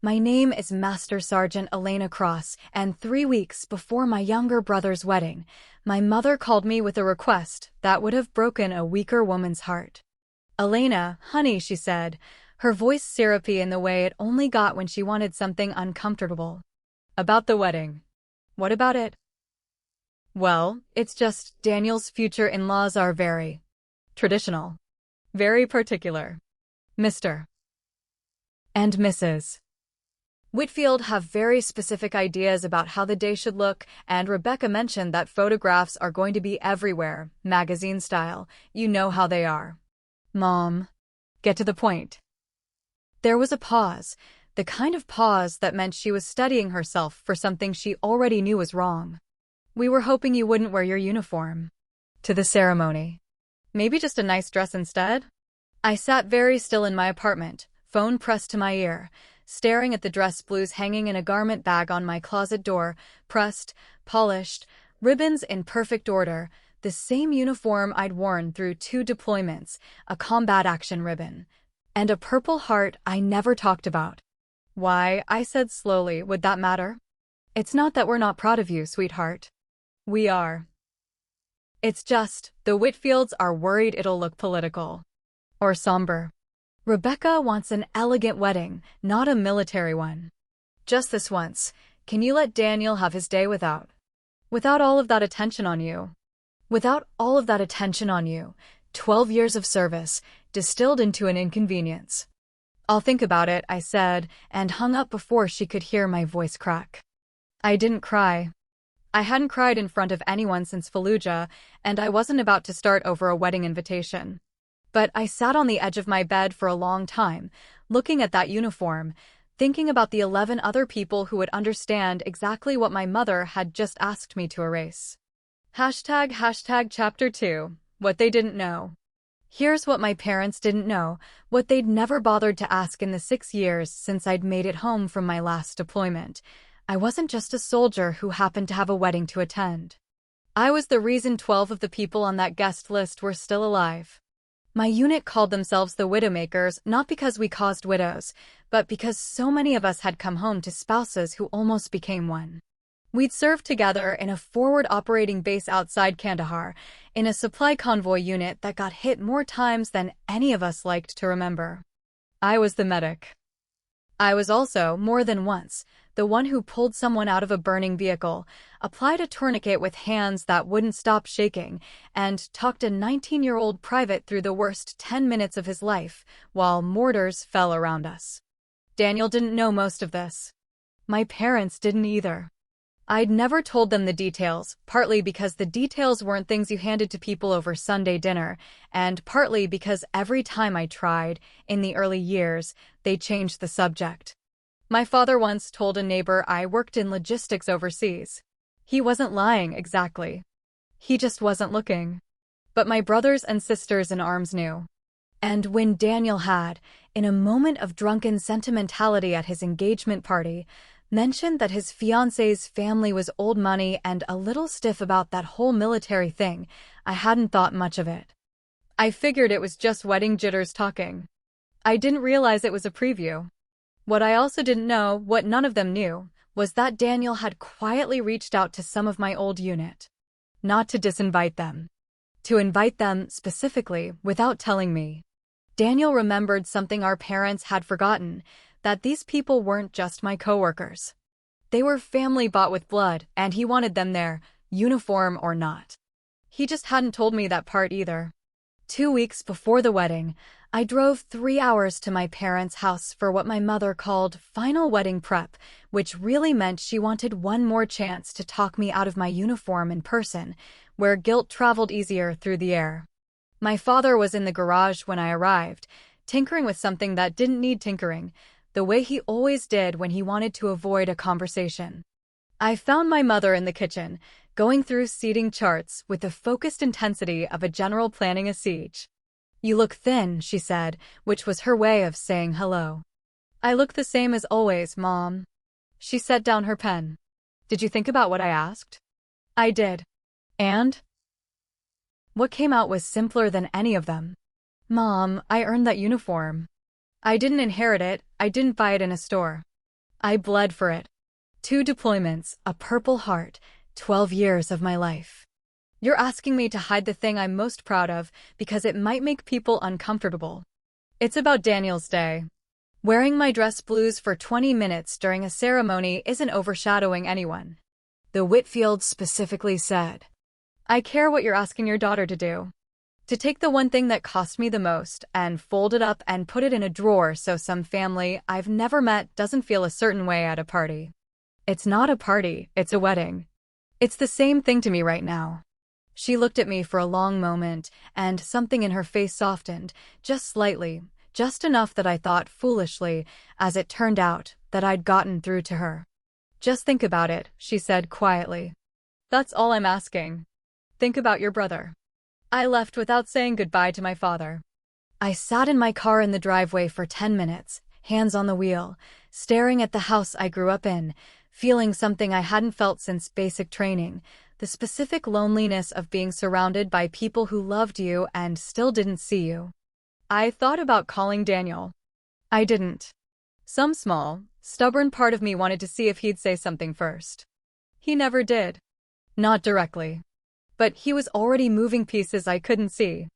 My name is Master Sergeant Elena Cross, and 3 weeks before my younger brother's wedding, my mother called me with a request that would have broken a weaker woman's heart. "Elena, honey," she said, her voice syrupy in the way it only got when she wanted something uncomfortable. "About the wedding." "What about it?" "Well, it's just Daniel's future in-laws are very traditional, very particular. Mr. and Mrs. Whitfield have very specific ideas about how the day should look, and Rebecca mentioned that photographs are going to be everywhere, magazine style. You know how they are." "Mom, get to the point." There was a pause, the kind of pause that meant she was studying herself for something she already knew was wrong. "We were hoping you wouldn't wear your uniform to the ceremony. Maybe just a nice dress instead?" I sat very still in my apartment, phone pressed to my ear, staring at the dress blues hanging in a garment bag on my closet door, pressed, polished, ribbons in perfect order, the same uniform I'd worn through 2 deployments, a combat action ribbon, and a purple heart I never talked about. "Why," I said slowly, "would that matter? It's not that we're not proud of you, sweetheart. We are. It's just, the Whitfields are worried it'll look political. Or somber. Rebecca wants an elegant wedding, not a military one. Just this once, can you let Daniel have his day without all of that attention on you? Without all of that attention on you, 12 years of service, distilled into an inconvenience." "I'll think about it," I said, and hung up before she could hear my voice crack. I didn't cry. I hadn't cried in front of anyone since Fallujah, and I wasn't about to start over a wedding invitation. But I sat on the edge of my bed for a long time, looking at that uniform, thinking about the 11 other people who would understand exactly what my mother had just asked me to erase. Hashtag chapter 2, what they didn't know. Here's what my parents didn't know, what they'd never bothered to ask in the 6 years since I'd made it home from my last deployment. I wasn't just a soldier who happened to have a wedding to attend. I was the reason 12 of the people on that guest list were still alive. My unit called themselves the Widowmakers, not because we caused widows, but because so many of us had come home to spouses who almost became one. We'd served together in a forward operating base outside Kandahar, in a supply convoy unit that got hit more times than any of us liked to remember. I was the medic. I was also, more than once, the one who pulled someone out of a burning vehicle, applied a tourniquet with hands that wouldn't stop shaking, and talked a 19-year-old private through the worst 10 minutes of his life, while mortars fell around us. Daniel didn't know most of this. My parents didn't either. I'd never told them the details, partly because the details weren't things you handed to people over Sunday dinner, and partly because every time I tried, in the early years, they changed the subject. My father once told a neighbor I worked in logistics overseas. He wasn't lying exactly. He just wasn't looking. But my brothers and sisters in arms knew. And when Daniel had, in a moment of drunken sentimentality at his engagement party, mentioned that his fiancée's family was old money and a little stiff about that whole military thing, I hadn't thought much of it. I figured it was just wedding jitters talking. I didn't realize it was a preview. What I also didn't know, what none of them knew, was that Daniel had quietly reached out to some of my old unit. Not to disinvite them. To invite them, specifically, without telling me. Daniel remembered something our parents had forgotten, that these people weren't just my coworkers. They were family bought with blood, and he wanted them there, uniform or not. He just hadn't told me that part either. 2 weeks before the wedding, I drove 3 hours to my parents' house for what my mother called final wedding prep, which really meant she wanted one more chance to talk me out of my uniform in person, where guilt traveled easier through the air. My father was in the garage when I arrived, tinkering with something that didn't need tinkering, the way he always did when he wanted to avoid a conversation. I found my mother in the kitchen, going through seating charts with the focused intensity of a general planning a siege. "You look thin," she said, which was her way of saying hello. "I look the same as always, Mom." She set down her pen. "Did you think about what I asked?" I did. And? What came out was simpler than any of them. "Mom, I earned that uniform. I didn't inherit it, I didn't buy it in a store. I bled for it. 2 deployments, a Purple Heart, 12 years of my life. You're asking me to hide the thing I'm most proud of because it might make people uncomfortable. It's about Daniel's day. Wearing my dress blues for 20 minutes during a ceremony isn't overshadowing anyone. The Whitfield specifically said, I care what you're asking your daughter to do. To take the one thing that cost me the most and fold it up and put it in a drawer so some family I've never met doesn't feel a certain way at a party. It's not a party, it's a wedding. It's the same thing to me right now. She looked at me for a long moment, and something in her face softened, just slightly, just enough that I thought foolishly, as it turned out, that I'd gotten through to her. Just think about it, she said quietly. That's all I'm asking. Think about your brother. I left without saying goodbye to my father. I sat in my car in the driveway for 10 minutes, hands on the wheel, staring at the house I grew up in, feeling something I hadn't felt since basic training, the specific loneliness of being surrounded by people who loved you and still didn't see you. I thought about calling Daniel. I didn't. Some small, stubborn part of me wanted to see if he'd say something first. He never did. Not directly. But he was already moving pieces I couldn't see.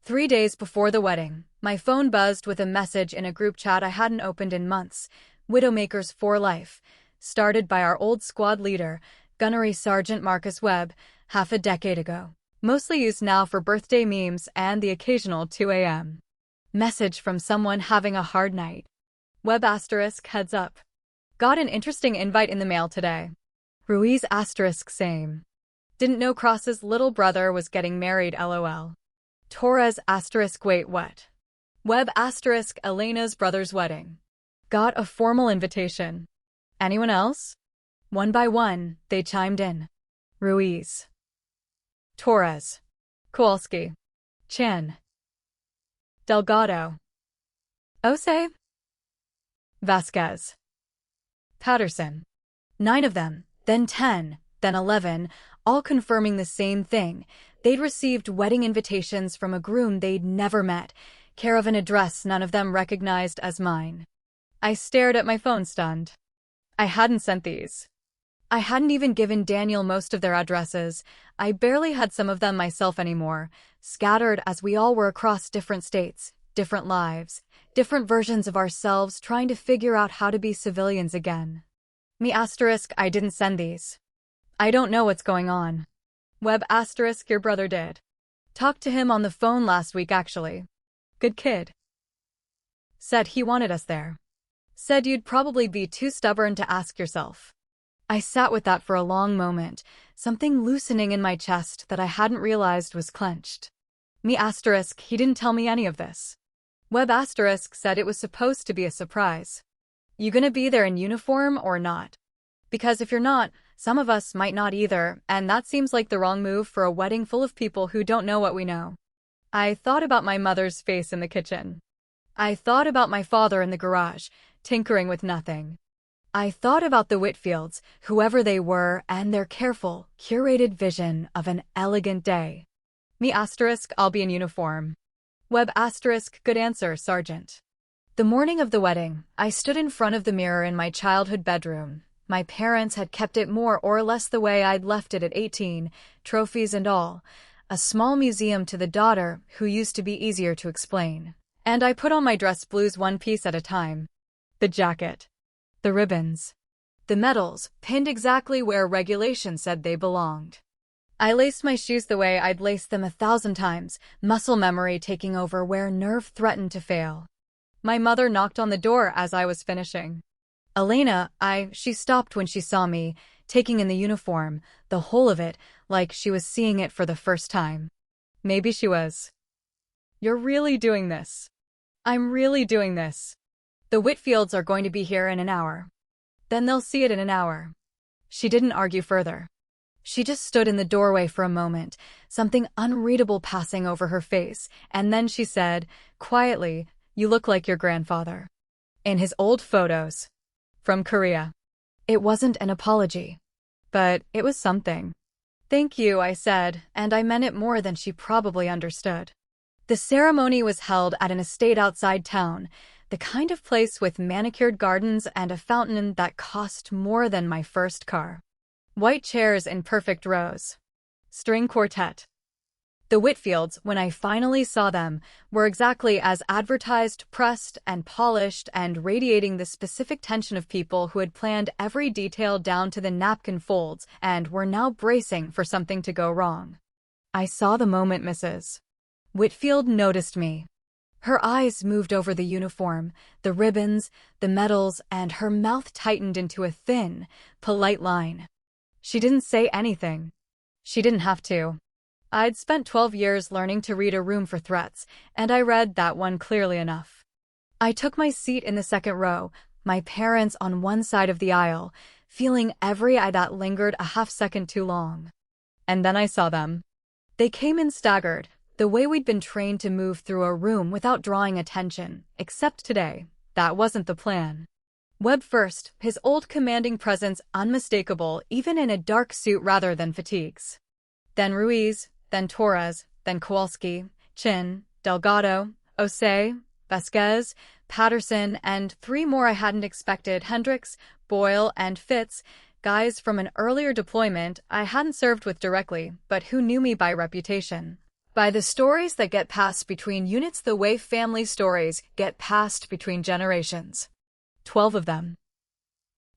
3 days before the wedding, my phone buzzed with a message in a group chat I hadn't opened in months, Widowmakers for Life, started by our old squad leader, Gunnery Sergeant Marcus Webb, half a decade ago. Mostly used now for birthday memes and the occasional 2 a.m. message from someone having a hard night. Webb * heads up. Got an interesting invite in the mail today. Ruiz * same. Didn't know Cross's little brother was getting married lol. Torres * wait what? Webb * Elena's brother's wedding. Got a formal invitation. Anyone else? One by one, they chimed in. Ruiz. Torres. Kowalski. Chan. Delgado. Ose. Vasquez. Patterson. 9 of them, then 10, then 11, all confirming the same thing. They'd received wedding invitations from a groom they'd never met, care of an address none of them recognized as mine. I stared at my phone stunned. I hadn't sent these. I hadn't even given Daniel most of their addresses. I barely had some of them myself anymore, scattered as we all were across different states, different lives, different versions of ourselves trying to figure out how to be civilians again. Me * I didn't send these. I don't know what's going on. Webb * your brother did. Talked to him on the phone last week actually. Good kid. Said he wanted us there. Said you'd probably be too stubborn to ask yourself. I sat with that for a long moment, something loosening in my chest that I hadn't realized was clenched. Me * he didn't tell me any of this. Webb * said it was supposed to be a surprise. You gonna be there in uniform or not? Because if you're not, some of us might not either, and that seems like the wrong move for a wedding full of people who don't know what we know. I thought about my mother's face in the kitchen. I thought about my father in the garage, tinkering with nothing. I thought about the Whitfields, whoever they were, and their careful, curated vision of an elegant day. Me * I'll be in uniform. Webb * good answer, Sergeant. The morning of the wedding, I stood in front of the mirror in my childhood bedroom. My parents had kept it more or less the way I'd left it at 18, trophies and all. A small museum to the daughter who used to be easier to explain. And I put on my dress blues one piece at a time. The jacket. The ribbons. The medals, pinned exactly where regulation said they belonged. I laced my shoes the way I'd laced them 1,000 times, muscle memory taking over where nerve threatened to fail. My mother knocked on the door as I was finishing. Elena, she stopped when she saw me, taking in the uniform, the whole of it, like she was seeing it for the first time. Maybe she was. You're really doing this. I'm really doing this. The Whitfields are going to be here in an hour. Then they'll see it in an hour. She didn't argue further. She just stood in the doorway for a moment, something unreadable passing over her face, and then she said, quietly, "You look like your grandfather. In his old photos. From Korea." It wasn't an apology. But it was something. "Thank you," I said, and I meant it more than she probably understood. The ceremony was held at an estate outside town. the kind of place with manicured gardens and a fountain that cost more than my first car. White chairs in perfect rows. String quartet. The Whitfields, when I finally saw them, were exactly as advertised, pressed and polished, and radiating the specific tension of people who had planned every detail down to the napkin folds and were now bracing for something to go wrong. I saw the moment Mrs. Whitfield noticed me. Her eyes moved over the uniform, the ribbons, the medals, and her mouth tightened into a thin, polite line. She didn't say anything. She didn't have to. I'd spent 12 years learning to read a room for threats, and I read that one clearly enough. I took my seat in the second row, my parents on one side of the aisle, feeling every eye that lingered a half-second too long. And then I saw them. They came in staggered, the way we'd been trained to move through a room without drawing attention, except today, that wasn't the plan. Webb first, his old commanding presence unmistakable even in a dark suit rather than fatigues. Then Ruiz, then Torres, then Kowalski, Chin, Delgado, Osei, Vasquez, Patterson, and 3 more I hadn't expected, Hendricks, Boyle, and Fitz, guys from an earlier deployment I hadn't served with directly, but who knew me by reputation. By the stories that get passed between units the way family stories get passed between generations. 12 of them.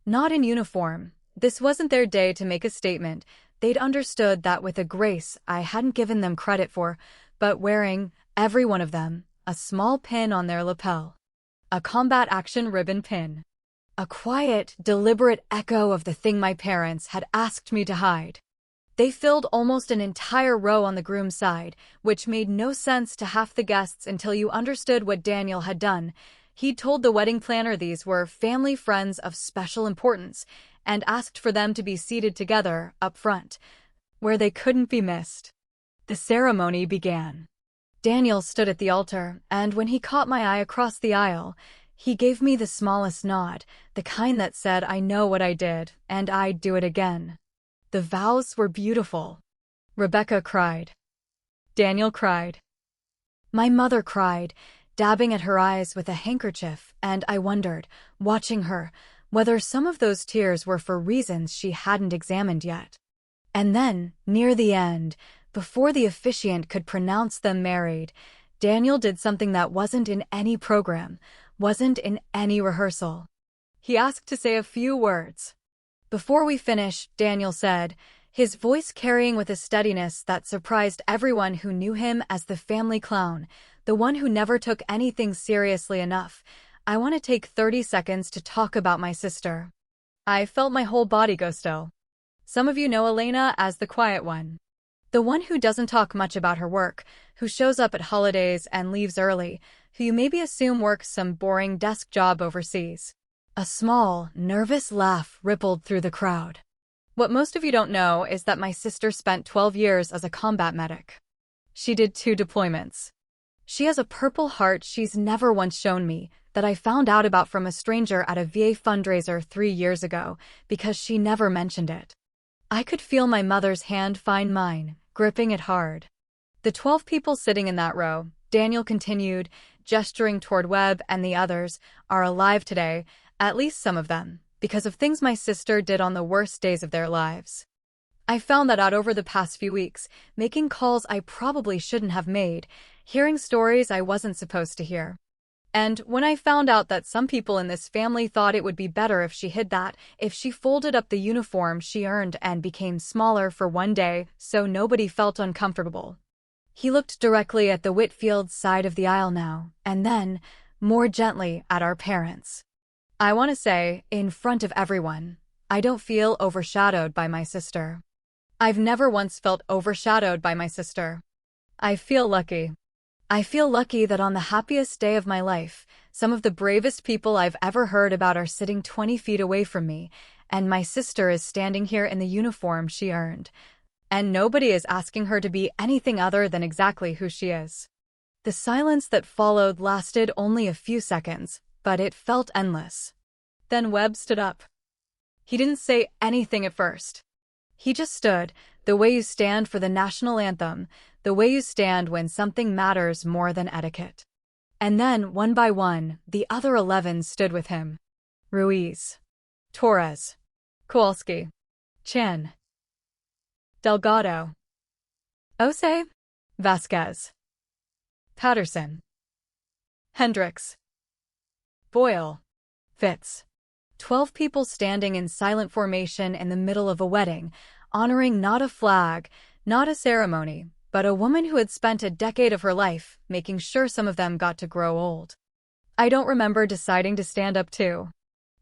Not in uniform. This wasn't their day to make a statement. They'd understood that with a grace I hadn't given them credit for, but wearing, every one of them, a small pin on their lapel. A combat action ribbon pin. A quiet, deliberate echo of the thing my parents had asked me to hide. They filled almost an entire row on the groom's side, which made no sense to half the guests until you understood what Daniel had done. He'd told the wedding planner these were family friends of special importance, and asked for them to be seated together, up front, where they couldn't be missed. The ceremony began. Daniel stood at the altar, and when he caught my eye across the aisle, he gave me the smallest nod, the kind that said I know what I did, and I'd do it again. The vows were beautiful. Rebecca cried. Daniel cried. My mother cried, dabbing at her eyes with a handkerchief, and I wondered, watching her, whether some of those tears were for reasons she hadn't examined yet. And then, near the end, before the officiant could pronounce them married, Daniel did something that wasn't in any program, wasn't in any rehearsal. He asked to say a few words. Before we finish, Daniel said, his voice carrying with a steadiness that surprised everyone who knew him as the family clown, the one who never took anything seriously enough, I want to take 30 seconds to talk about my sister. I felt my whole body go still. Some of you know Elena as the quiet one. The one who doesn't talk much about her work, who shows up at holidays and leaves early, who you maybe assume works some boring desk job overseas. A small, nervous laugh rippled through the crowd. What most of you don't know is that my sister spent 12 years as a combat medic. She did 2 deployments. She has a Purple Heart she's never once shown me, that I found out about from a stranger at a VA fundraiser 3 years ago, because she never mentioned it. I could feel my mother's hand find mine, gripping it hard. The 12 people sitting in that row, Daniel continued, gesturing toward Webb and the others, are alive today, at least some of them, because of things my sister did on the worst days of their lives. I found that out over the past few weeks, making calls I probably shouldn't have made, hearing stories I wasn't supposed to hear. And when I found out that some people in this family thought it would be better if she hid that, if she folded up the uniform she earned and became smaller for one day so nobody felt uncomfortable. He looked directly at the Whitfield's side of the aisle now, and then, more gently, at our parents. I want to say, in front of everyone, I don't feel overshadowed by my sister. I've never once felt overshadowed by my sister. I feel lucky. I feel lucky that on the happiest day of my life, some of the bravest people I've ever heard about are sitting 20 feet away from me, and my sister is standing here in the uniform she earned. And nobody is asking her to be anything other than exactly who she is. The silence that followed lasted only a few seconds, but it felt endless. Then Webb stood up. He didn't say anything at first. He just stood, the way you stand for the national anthem, the way you stand when something matters more than etiquette. And then, one by one, the other 11 stood with him. Ruiz, Torres, Kowalski, Chan, Delgado, Ose, Vasquez, Patterson, Hendricks, Boyle, Fitz. 12 people standing in silent formation in the middle of a wedding, honoring not a flag, not a ceremony, but a woman who had spent a decade of her life making sure some of them got to grow old. I don't remember deciding to stand up too.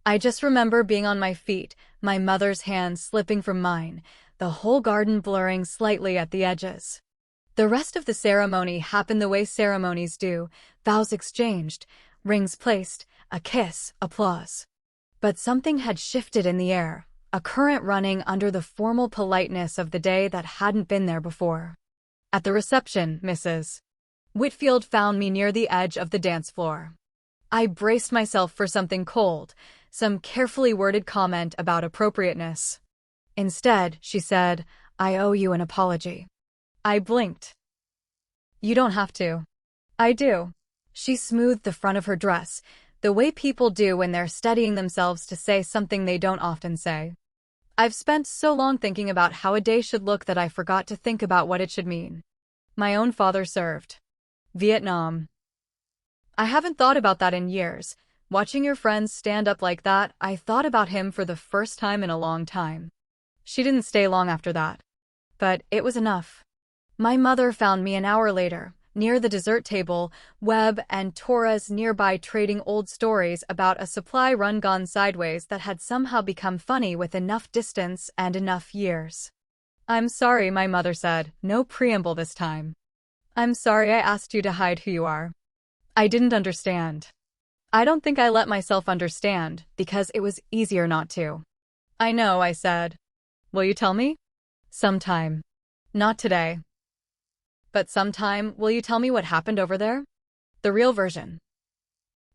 I just remember being on my feet, my mother's hand slipping from mine, the whole garden blurring slightly at the edges. The rest of the ceremony happened the way ceremonies do, vows exchanged, rings placed, a kiss, applause. But something had shifted in the air, a current running under the formal politeness of the day that hadn't been there before. At the reception, Mrs. Whitfield found me near the edge of the dance floor. I braced myself for something cold, some carefully worded comment about appropriateness. Instead, she said, "I owe you an apology." I blinked. "You don't have to." "I do." She smoothed the front of her dress, the way people do when they're steadying themselves to say something they don't often say. I've spent so long thinking about how a day should look that I forgot to think about what it should mean. My own father served. Vietnam. I haven't thought about that in years. Watching your friends stand up like that, I thought about him for the first time in a long time. She didn't stay long after that. But it was enough. My mother found me an hour later, near the dessert table, Webb and Torres nearby trading old stories about a supply run gone sideways that had somehow become funny with enough distance and enough years. "I'm sorry," my mother said, no preamble this time. "I'm sorry I asked you to hide who you are. I didn't understand." I don't think I let myself understand, because it was easier not to. "I know," I said. "Will you tell me?" "Sometime. Not today." "But sometime, will you tell me what happened over there? The real version?"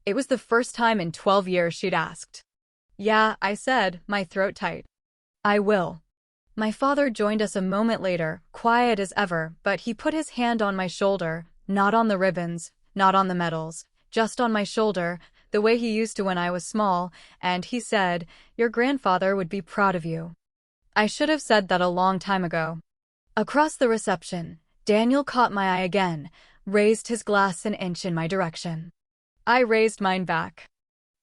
It was the first time in 12 years she'd asked. "Yeah," I said, my throat tight. "I will." My father joined us a moment later, quiet as ever, but he put his hand on my shoulder, not on the ribbons, not on the medals, just on my shoulder, the way he used to when I was small, and he said, "Your grandfather would be proud of you." I should have said that a long time ago. Across the reception, Daniel caught my eye again, raised his glass an inch in my direction. I raised mine back.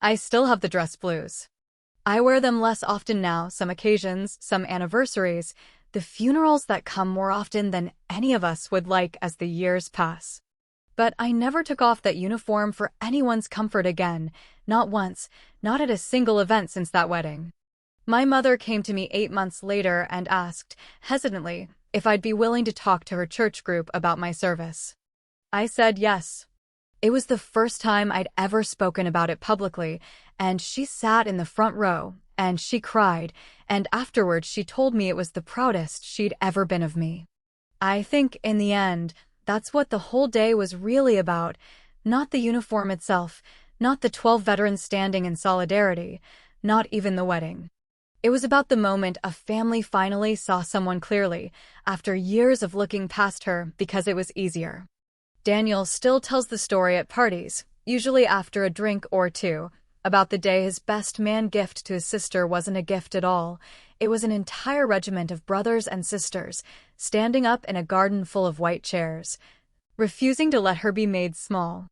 I still have the dress blues. I wear them less often now, some occasions, some anniversaries, the funerals that come more often than any of us would like as the years pass. But I never took off that uniform for anyone's comfort again, not once, not at a single event since that wedding. My mother came to me 8 months later and asked, hesitantly, if I'd be willing to talk to her church group about my service. I said yes. It was the first time I'd ever spoken about it publicly, and she sat in the front row, and she cried, and afterwards she told me it was the proudest she'd ever been of me. I think, in the end, that's what the whole day was really about, not the uniform itself, not the 12 veterans standing in solidarity, not even the wedding. It was about the moment a family finally saw someone clearly, after years of looking past her because it was easier. Daniel still tells the story at parties, usually after a drink or two, about the day his best man gift to his sister wasn't a gift at all. It was an entire regiment of brothers and sisters, standing up in a garden full of white chairs, refusing to let her be made small.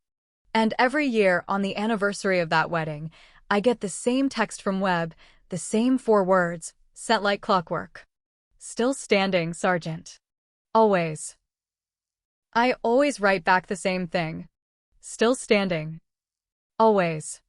And every year, on the anniversary of that wedding, I get the same text from Webb, the same 4 words, sent like clockwork. "Still standing, Sergeant." Always. I always write back the same thing. "Still standing." Always.